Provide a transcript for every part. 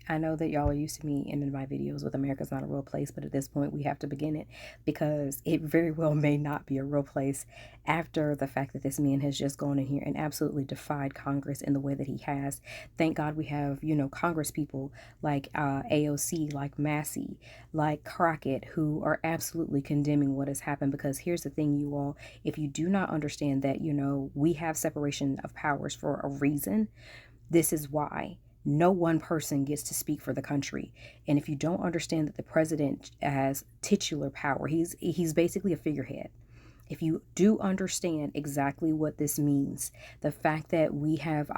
I know that y'all are used to me ending my videos with America's not a real place, but at this point we have to begin it because it very well may not be a real place after the fact that this man has just gone in here and absolutely defied Congress in the way that he has. Thank God we have, Congress people like AOC, like Massey, like Crockett, who are absolutely condemning what has happened. Because here's the thing, you all, if you do not understand that, we have separation of powers for a reason, this is why. No one person gets to speak for the country. And if you don't understand that the president has titular power, he's basically a figurehead. If you do understand exactly what this means, the fact that we have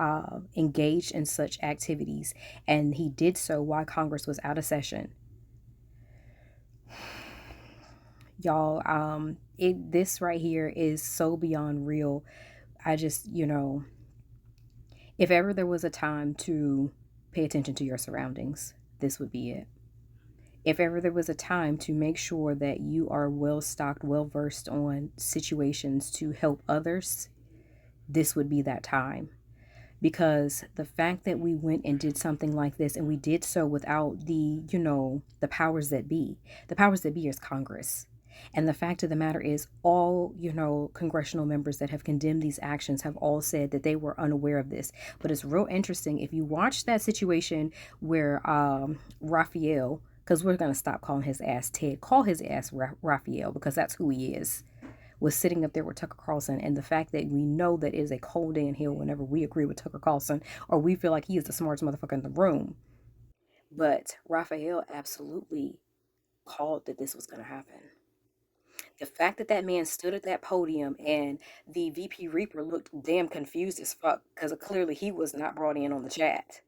engaged in such activities, and he did so while Congress was out of session, y'all, this right here is so beyond real. I just, if ever there was a time to pay attention to your surroundings, this would be it. If ever there was a time to make sure that you are well stocked, well versed on situations to help others, this would be that time. Because the fact that we went and did something like this, and we did so without the powers that be, the powers that be is Congress. And the fact of the matter is, all, congressional members that have condemned these actions have all said that they were unaware of this. But it's real interesting. If you watch that situation where Raphael, because we're going to stop calling his ass Ted, call his ass Raphael, because that's who he is, was sitting up there with Tucker Carlson, and the fact that we know that it is a cold day in hell whenever we agree with Tucker Carlson or we feel like he is the smartest motherfucker in the room. But Raphael absolutely called that this was going to happen. The fact that that man stood at that podium and the VP Reaper looked damn confused as fuck because clearly he was not brought in on the chat.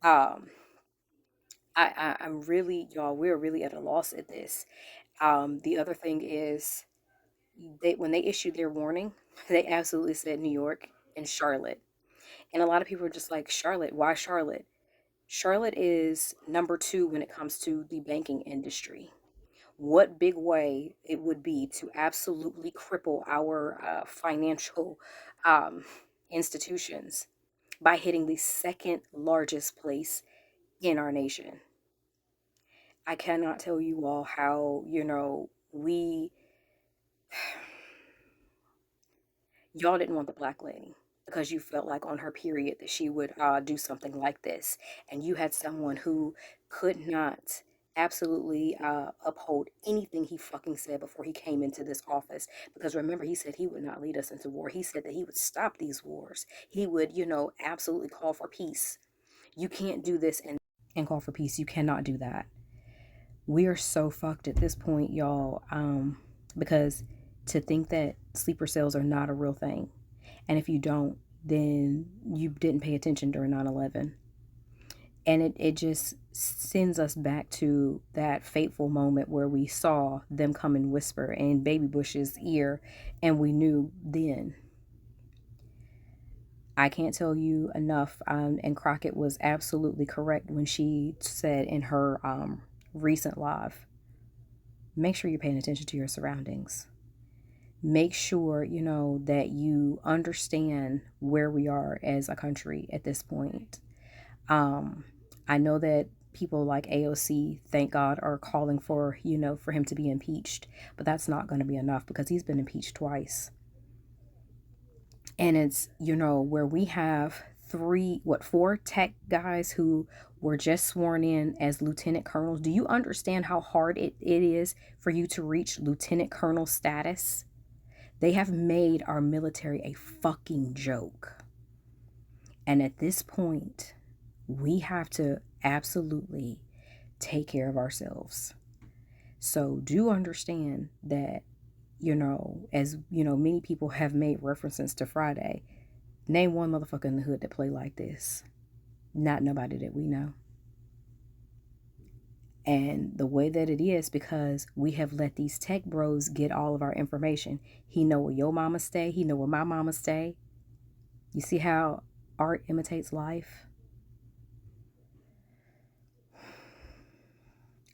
Um, I'm really, y'all, we're really at a loss at this. The other thing is, when they issued their warning, they absolutely said New York and Charlotte. And a lot of people are just like, Charlotte, why Charlotte? Charlotte is number two when it comes to the banking industry. What big way it would be to absolutely cripple our financial um, institutions by hitting the second largest place in our nation. I cannot tell you all how, y'all didn't want the black lady because you felt like on her period that she would do something like this. And you had someone who could not absolutely uphold anything he fucking said before he came into this office. Because remember, he said he would not lead us into war. He said that he would stop these wars. He would, absolutely call for peace. You can't do this and call for peace. You cannot do that. We are so fucked at this point, y'all. Because to think that sleeper cells are not a real thing, and if you don't, then you didn't pay attention during 9/11. And it just sends us back to that fateful moment where we saw them come and whisper in Baby Bush's ear, and we knew then. I can't tell you enough. And Crockett was absolutely correct when she said in her recent live, make sure you're paying attention to your surroundings. Make sure, that you understand where we are as a country at this point. Um, I know that people like AOC, thank God, are calling for, for him to be impeached, but that's not going to be enough because he's been impeached twice. And it's, where we have four tech guys who were just sworn in as lieutenant colonels. Do you understand how hard it is for you to reach lieutenant colonel status? They have made our military a fucking joke. And at this point, we have to absolutely take care of ourselves. So do understand that, as many people have made references to Friday, name one motherfucker in the hood that play like this. Not nobody that we know. And the way that it is, because we have let these tech bros get all of our information. He know where your mama stay. He know where my mama stay. You see how art imitates life?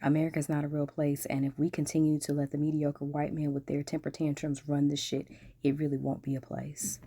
America's not a real place, and if we continue to let the mediocre white man with their temper tantrums run this shit, it really won't be a place.